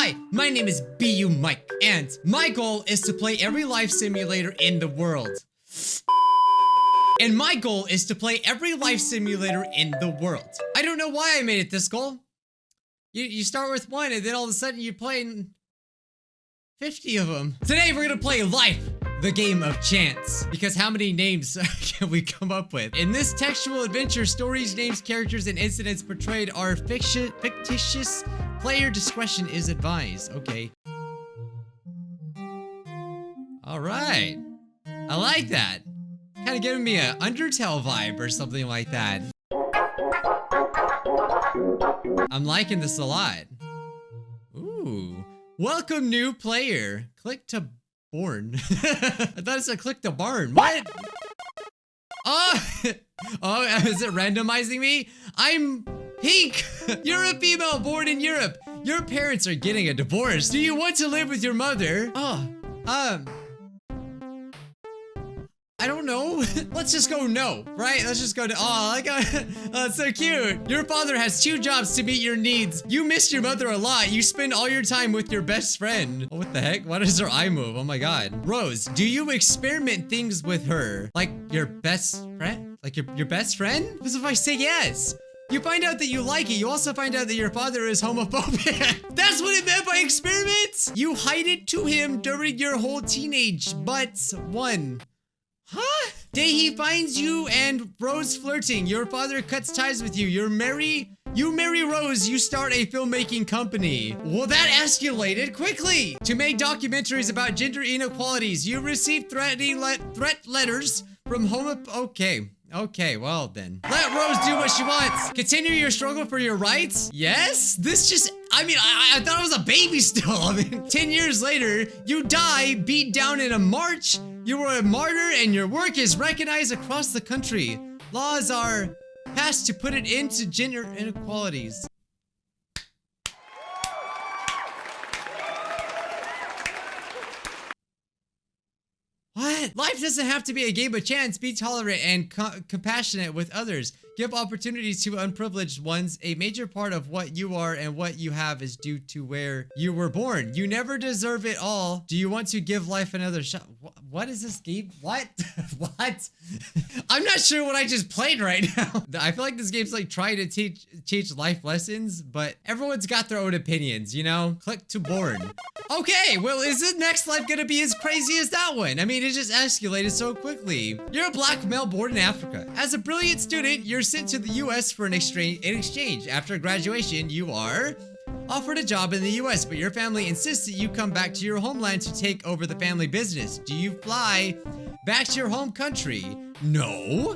Hi, my name is Bijuu Mike, and my goal is to play every life simulator in the world. And my goal is to play every life simulator in the world. I don't know why I made it this goal. You start with one, and then all of a sudden you're playing 50 of them. Today we're gonna play Life, the game of chance. Because how many names can we come up with? In this textual adventure, stories, names, characters, and incidents portrayed are fictitious. Player discretion is advised. Okay. All right. I like that. Kind of giving me an Undertale vibe or something like that. I'm liking this a lot. Ooh. Welcome, new player. Click to born. I thought it said click to barn. What? Oh, is it randomizing me? I'm pink. You're a female born in Europe. Your parents are getting a divorce. Do you want to live with your mother? I don't know. Let's just go no, right? Let's just go to, oh, that's so cute. Your father has 2 jobs to meet your needs. You miss your mother a lot. You spend all your time with your best friend. Oh, what the heck? Why does her eye move? Oh my God. Rose, do you experiment things with her? Like your best friend? Like your best friend? What if I say yes? You find out that you like it. You also find out that your father is homophobic. That's what it meant by experiments. You hide it to him during your whole teenage, but one. Huh? Day he finds you and Rose flirting. Your father cuts ties with you. You marry Rose. You start a filmmaking company. Well, that escalated quickly. To make documentaries about gender inequalities. You receive threat letters from Okay, well then. Let Rose do what she wants. Continue your struggle for your rights? Yes? I thought I was a baby still. 10 years later, you die beat down in a march. You were a martyr and your work is recognized across the country. Laws are passed to put an end to gender inequalities. What? Life doesn't have to be a game of chance. Be tolerant and compassionate with others. Give opportunities to unprivileged ones. A major part of what you are and what you have is due to where you were born. You never deserve it all. Do you want to give life another shot? What is this game? What? What? I'm not sure what I just played right now. I feel like this game's like trying to teach life lessons, but everyone's got their own opinions, you know? Click to born. Okay, well, is the next life gonna be as crazy as that one? I mean, it just escalated so quickly. You're a black male born in Africa. As a brilliant student, you're sent to the US for an exchange. After graduation, you are offered a job in the US, but your family insists that you come back to your homeland to take over the family business. Do you fly back to your home country? No.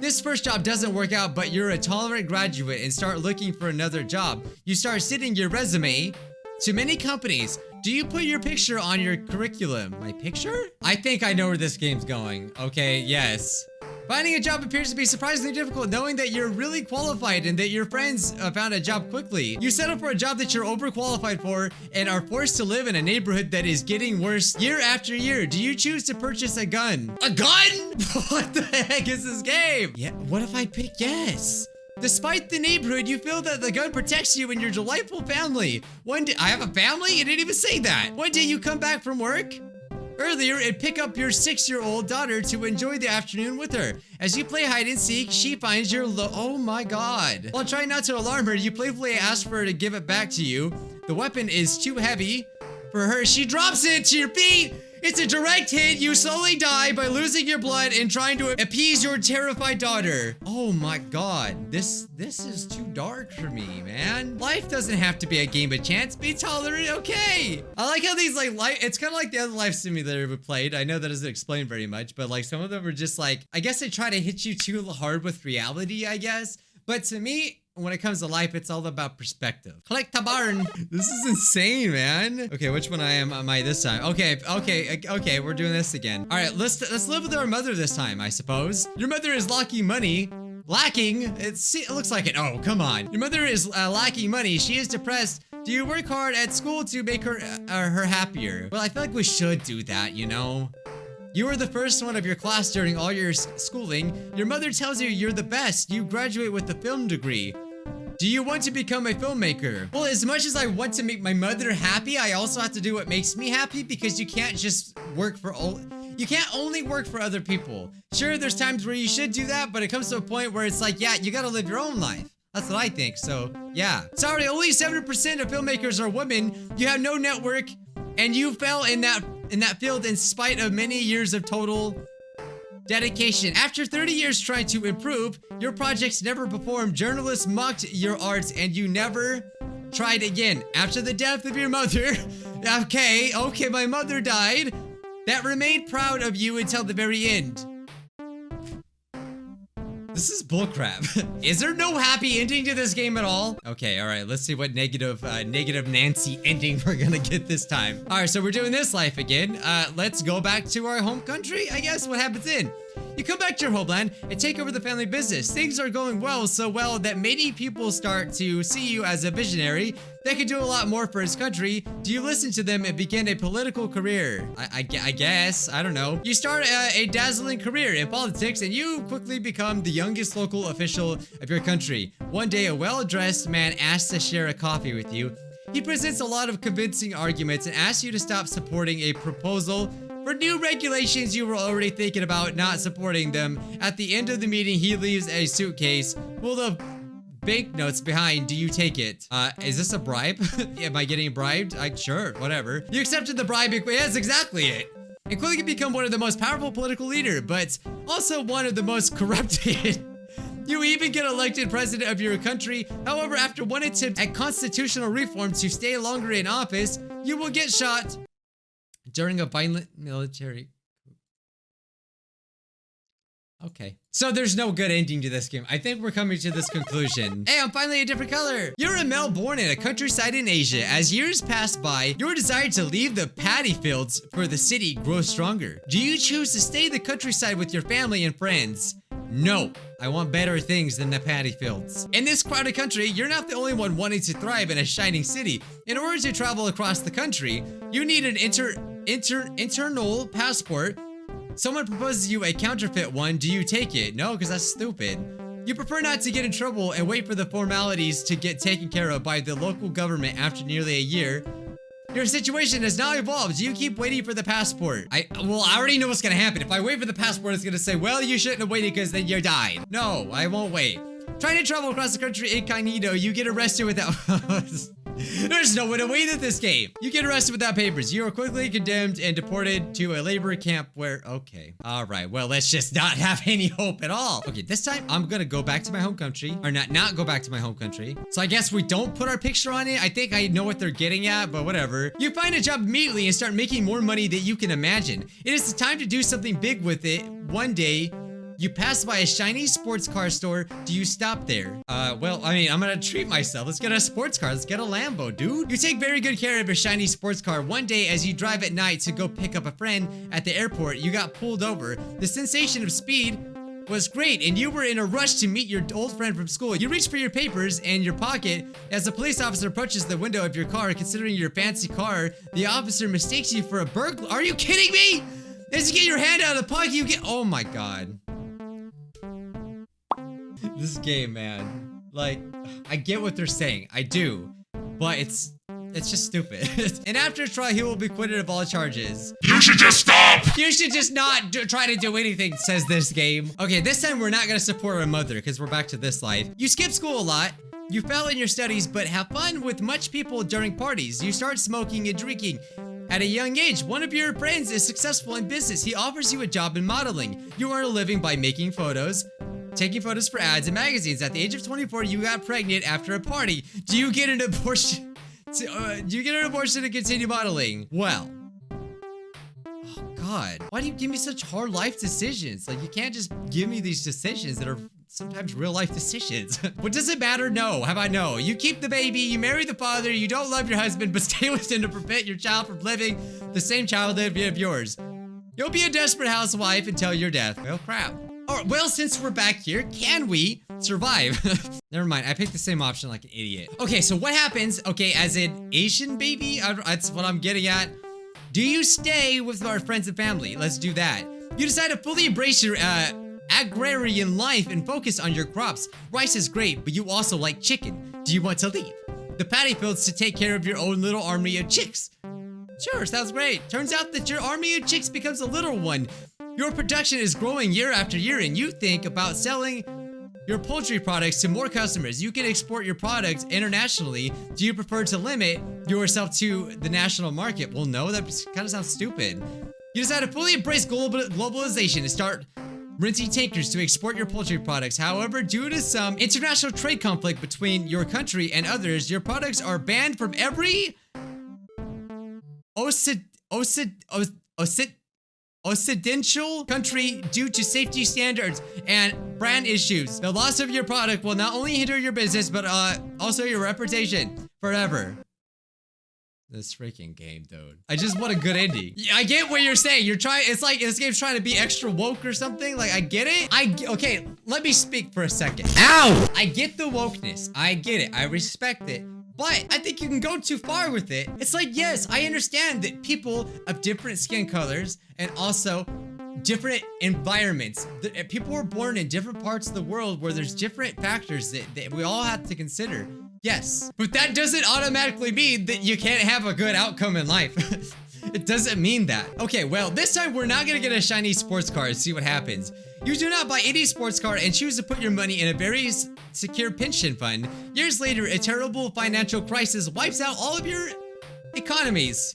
This first job doesn't work out, but you're a tolerant graduate and start looking for another job. You start sending your resume to many companies. Do you put your picture on your curriculum? My picture? I think I know where this game's going. Okay, yes. Finding a job appears to be surprisingly difficult, knowing that you're really qualified and that your friends found a job quickly. You settle for a job that you're overqualified for and are forced to live in a neighborhood that is getting worse year after year. Do you choose to purchase a gun? A gun? What the heck is this game? Yeah, what if I pick yes? Despite the neighborhood, you feel that the gun protects you and your delightful family. One day, I have a family? You didn't even say that. One day you come back from work earlier and pick up your 6-year-old daughter to enjoy the afternoon with her. As you play hide and seek, she finds your oh my God. While trying not to alarm her, you playfully ask for her to give it back to you. The weapon is too heavy for her. She drops it to your feet. It's a direct hit. You slowly die by losing your blood and trying to appease your terrified daughter. Oh my God. This is too dark for me, man. Life doesn't have to be a game of chance. Be tolerant, okay. I like how these it's kind of like the other life simulator we played. I know that doesn't explain very much, but like some of them are just like, I guess they try to hit you too hard with reality, I guess. But to me, when it comes to life, it's all about perspective. Click to barn. This is insane, man. Okay, which one am I this time? Okay, we're doing this again. All right, let's live with our mother this time, I suppose. Your mother is lacking money. It looks like it. Oh, come on. Your mother is lacking money. She is depressed. Do you work hard at school to make her happier? Well, I feel like we should do that, you know? You were the first one of your class during all your schooling. Your mother tells you you're the best. You graduate with a film degree. Do you want to become a filmmaker? Well, as much as I want to make my mother happy, I also have to do what makes me happy, because you can't just work for you can't only work for other people. Sure, there's times where you should do that, but it comes to a point where it's like, yeah, you gotta live your own life. That's what I think, so yeah. Sorry, only 7% of filmmakers are women. You have no network, and you fell in that field in spite of many years of total dedication. After 30 years trying to improve, your projects never performed, journalists mocked your art, and you never tried again. After the death of your mother, okay, my mother died, that remained proud of you until the very end. This is bullcrap. Is there no happy ending to this game at all? Okay, all right, let's see what negative Nancy ending we're gonna get this time. All right, so we're doing this life again. Let's go back to our home country, I guess. What happens then? You come back to your homeland and take over the family business. Things are going well, so well that many people start to see you as a visionary that could do a lot more for his country. Do you listen to them and begin a political career? I guess, I don't know. You start a dazzling career in politics, and you quickly become the youngest local official of your country. One day, a well-dressed man asks to share a coffee with you. He presents a lot of convincing arguments and asks you to stop supporting a proposal for new regulations you were already thinking about not supporting them. At the end of the meeting, he leaves a suitcase full of banknotes behind. Do you take it? Is this a bribe? Am I getting bribed? Sure, whatever. You accepted the bribe. Yes, exactly it. And quickly become one of the most powerful political leaders, but also one of the most corrupted. You even get elected president of your country. However, after one attempt at constitutional reform to stay longer in office, you will get shot during a violent military. Okay. So there's no good ending to this game. I think we're coming to this conclusion. Hey, I'm finally a different color. You're a male born in a countryside in Asia. As years pass by, your desire to leave the paddy fields for the city grows stronger. Do you choose to stay in the countryside with your family and friends? No, I want better things than the paddy fields. In this crowded country, you're not the only one wanting to thrive in a shining city. In order to travel across the country, you need an internal passport. Someone proposes you a counterfeit one. Do you take it? No, because that's stupid. You prefer not to get in trouble and wait for the formalities to get taken care of by the local government after nearly a year. Your situation has now evolved. Do you keep waiting for the passport? Well, I already know what's gonna happen. If I wait for the passport, it's gonna say, well, you shouldn't have waited because then you died. No, I won't wait. Trying to travel across the country incognito, you get arrested without... There's no way to win at this game. You get arrested without papers. You are quickly condemned and deported to a labor camp where... Okay. All right. Well, let's just not have any hope at all. Okay, this time I'm gonna go back to my home country. Or not go back to my home country. So I guess we don't put our picture on it. I think I know what they're getting at, but whatever. You find a job immediately and start making more money than you can imagine. It is the time to do something big with it. One day, you pass by a shiny sports car store. Do you stop there? Well, I mean, I'm gonna treat myself. Let's get a sports car. Let's get a Lambo, dude. You take very good care of your shiny sports car. One day, as you drive at night to go pick up a friend at the airport, you got pulled over. The sensation of speed was great, and you were in a rush to meet your old friend from school. You reach for your papers and your pocket. As the police officer approaches the window of your car, considering your fancy car, the officer mistakes you for a burglar. Are you kidding me? As you get your hand out of the pocket, you get... Oh my god. This game, man. Like, I get what they're saying. I do. But it's just stupid. And after his trial, he will be acquitted of all charges. You should just stop! You should just not try to do anything, says this game. Okay, this time we're not gonna support our mother, because we're back to this life. You skip school a lot. You fail in your studies, but have fun with much people during parties. You start smoking and drinking. At a young age, one of your friends is successful in business. He offers you a job in modeling. You earn a living by making photos, taking photos for ads and magazines. At the age of 24, you got pregnant after a party. Do you get an abortion? Do you get an abortion to continue modeling? Well, oh god, why do you give me such hard life decisions? Like, you can't just give me these decisions that are sometimes real life decisions. What does it matter? No. How about no? You keep the baby, you marry the father, you don't love your husband, but stay with him to prevent your child from living the same childhood of yours. You'll be a desperate housewife until your death. Well, crap. All right, well, since we're back here, can we survive? Never mind, I picked the same option like an idiot. Okay, so what happens, okay, as an Asian baby, that's what I'm getting at. Do you stay with our friends and family? Let's do that. You decide to fully embrace your agrarian life and focus on your crops. Rice is great, but you also like chicken. Do you want to leave the paddy fields to take care of your own little army of chicks? Sure, sounds great. Turns out that your army of chicks becomes a little one. Your production is growing year after year, and you think about selling your poultry products to more customers. You can export your products internationally. Do you prefer to limit yourself to the national market? Well, no, that kind of sounds stupid. You decide to fully embrace globalization and start renting tankers to export your poultry products. However, due to some international trade conflict between your country and others, your products are banned from every Occidental country due to safety standards and brand issues. The loss of your product will not only hinder your business, but also your reputation forever. This freaking game, dude. I just want a good ending. I get what you're saying. You're trying, it's like this game's trying to be extra woke or something. Like, I get it. Okay, let me speak for a second. Ow! I get the wokeness. I get it. I respect it. But I think you can go too far with it. It's like, yes, I understand that people of different skin colors and also different environments. People were born in different parts of the world where there's different factors that we all have to consider. Yes, but that doesn't automatically mean that you can't have a good outcome in life. It doesn't mean that. Okay, well, this time we're not gonna get a shiny sports car and see what happens. You do not buy any sports car and choose to put your money in a very secure pension fund. Years later, a terrible financial crisis wipes out all of your economies.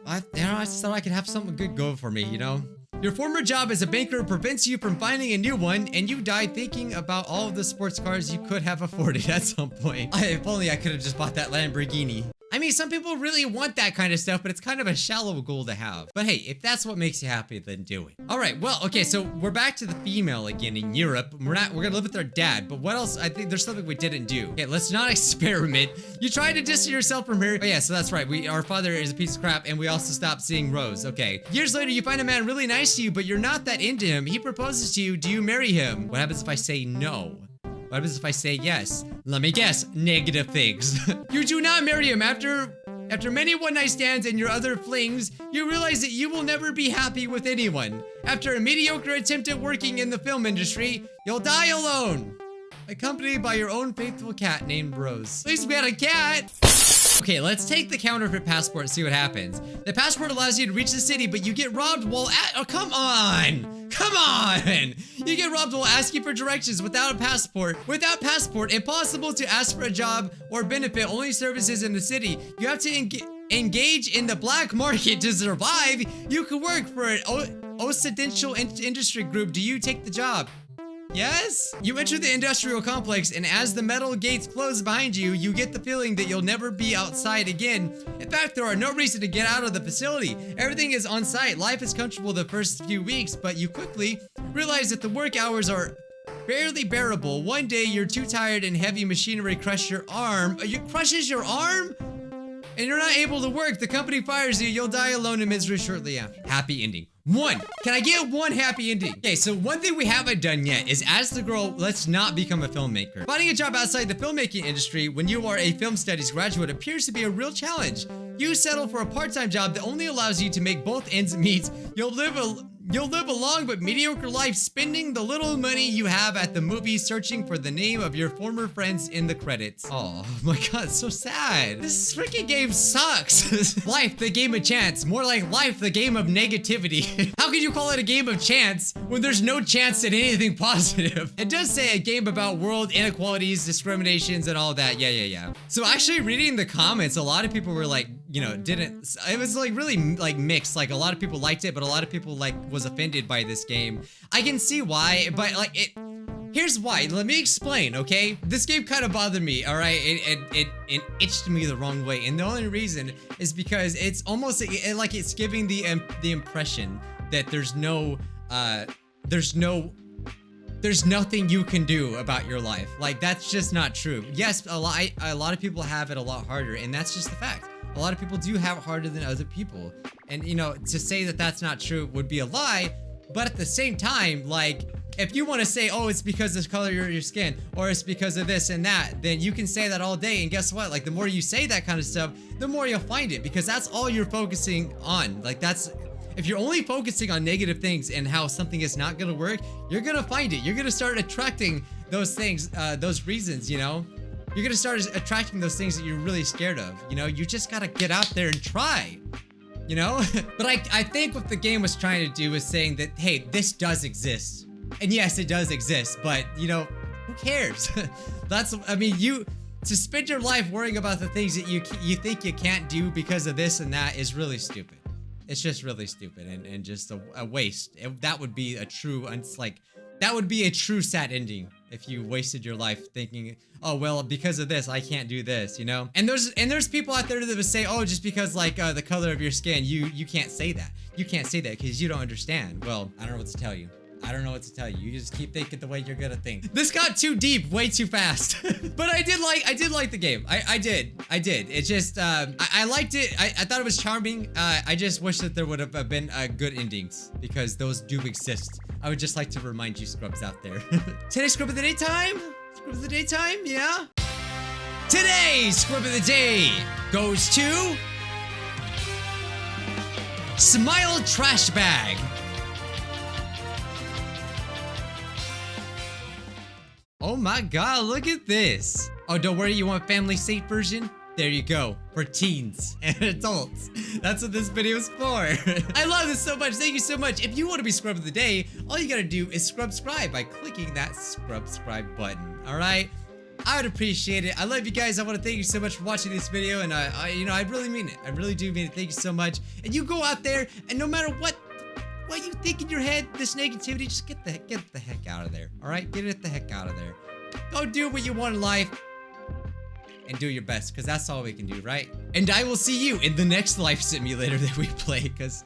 I just thought I could have something good go for me, you know? Your former job as a banker prevents you from finding a new one, and you die thinking about all of the sports cars you could have afforded at some point. If only I could have just bought that Lamborghini. I mean, some people really want that kind of stuff, but it's kind of a shallow goal to have. But hey, if that's what makes you happy, then do it. All right, well, okay, so we're back to the female again in Europe. We're gonna live with our dad, but what else? I think there's something we didn't do. Okay, let's not experiment. You tried to distance yourself from her. Oh yeah, so that's right. Our father is a piece of crap, and we also stopped seeing Rose. Okay. Years later, you find a man really nice to you, but you're not that into him. He proposes to you. Do you marry him? What happens if I say no? What happens if I say yes? Let me guess, negative things. You do not marry him. After many one-night stands and your other flings, you realize that you will never be happy with anyone. After a mediocre attempt at working in the film industry, you'll die alone, accompanied by your own faithful cat named Rose. At least we had a cat. Okay, let's take the counterfeit passport and see what happens. The passport allows you to reach the city, but you get robbed while oh, come on! Come on! You get robbed while asking for directions without a passport. Without passport, impossible to ask for a job or benefit only services in the city. You have to engage in the black market to survive. You could work for an Occidental industry group. Do you take the job? Yes? You enter the industrial complex, and as the metal gates close behind you, you get the feeling that you'll never be outside again. In fact, there are no reason to get out of the facility. Everything is on site. Life is comfortable the first few weeks, but you quickly realize that the work hours are barely bearable. One day, you're too tired and heavy machinery crushes your arm. Crushes your arm? And you're not able to work. The company fires you. You'll die alone in misery shortly after. Happy ending. One. Can I get one happy ending? Okay, so one thing we haven't done yet is ask the girl, let's not become a filmmaker. Finding a job outside the filmmaking industry when you are a film studies graduate appears to be a real challenge. You settle for a part-time job that only allows you to make both ends meet. You'll live a long but mediocre life spending the little money you have at the movies searching for the name of your former friends in the credits. Oh my god, it's so sad. This freaking game sucks. Life, the game of chance. More like life, the game of negativity. How can you call it a game of chance when there's no chance at anything positive? It does say a game about world inequalities, discriminations, and all that. Yeah. So actually reading the comments, a lot of people were like, you know, it was like really like mixed. Like a lot of people liked it, but a lot of people like was offended by this game. I can see why, but like here's why. Let me explain, okay? This game kind of bothered me, all right? It itched me the wrong way, and the only reason is because it's almost like it's giving the impression that there's nothing you can do about your life. Like that's just not true. Yes, a lot of people have it a lot harder, and that's just the fact. A lot of people do have it harder than other people. And you know, to say that that's not true would be a lie, but at the same time, like, if you want to say, oh, it's because of the color of your skin, or it's because of this and that, then you can say that all day, and guess what? Like, the more you say that kind of stuff, the more you'll find it, because that's all you're focusing on. Like, that's If you're only focusing on negative things and how something is not gonna work, you're gonna find it. You're gonna start attracting those things, those reasons, you know? You're gonna start attracting those things that you're really scared of, you know? You just gotta get out there and try, you know? But I think what the game was trying to do was saying that, hey, this does exist. And yes, it does exist, but, you know, who cares? I mean, to spend your life worrying about the things that you think you can't do because of this and that is really stupid. It's just really stupid and just a waste. That would be a true, that would be a true sad ending if you wasted your life thinking, oh, well, because of this, I can't do this, you know? And there's people out there that would say, oh, just because like the color of your skin, you can't say that. You can't say that because you don't understand. Well, I don't know what to tell you. I don't know what to tell you. You just keep thinking the way you're gonna think. This got too deep way too fast. But I did like the game. I did. It's just, I liked it. I thought it was charming. I just wish that there would have been good endings because those do exist. I would just like to remind you scrubs out there. Today's scrub of the day time? Scrub of the day time, yeah? Today's scrub of the day goes to Smile Trash Bag. Oh my god, look at this. Oh, don't worry, you want family safe version? There you go, for teens and adults. That's what this video is for. I love this so much, thank you so much. If you want to be scrub of the day, all you gotta do is subscribe by clicking that subscribe button, all right? I would appreciate it. I love you guys. I want to thank you so much for watching this video, and you know, I really mean it. I really do mean it. Thank you so much. And you go out there, and no matter what you think in your head, this negativity, just get the heck out of there. All right, get it the heck out of there. Go do what you want in life, and do your best, because that's all we can do, right? And I will see you in the next life simulator that we play, because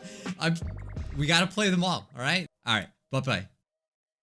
we gotta play them all. All right, bye bye.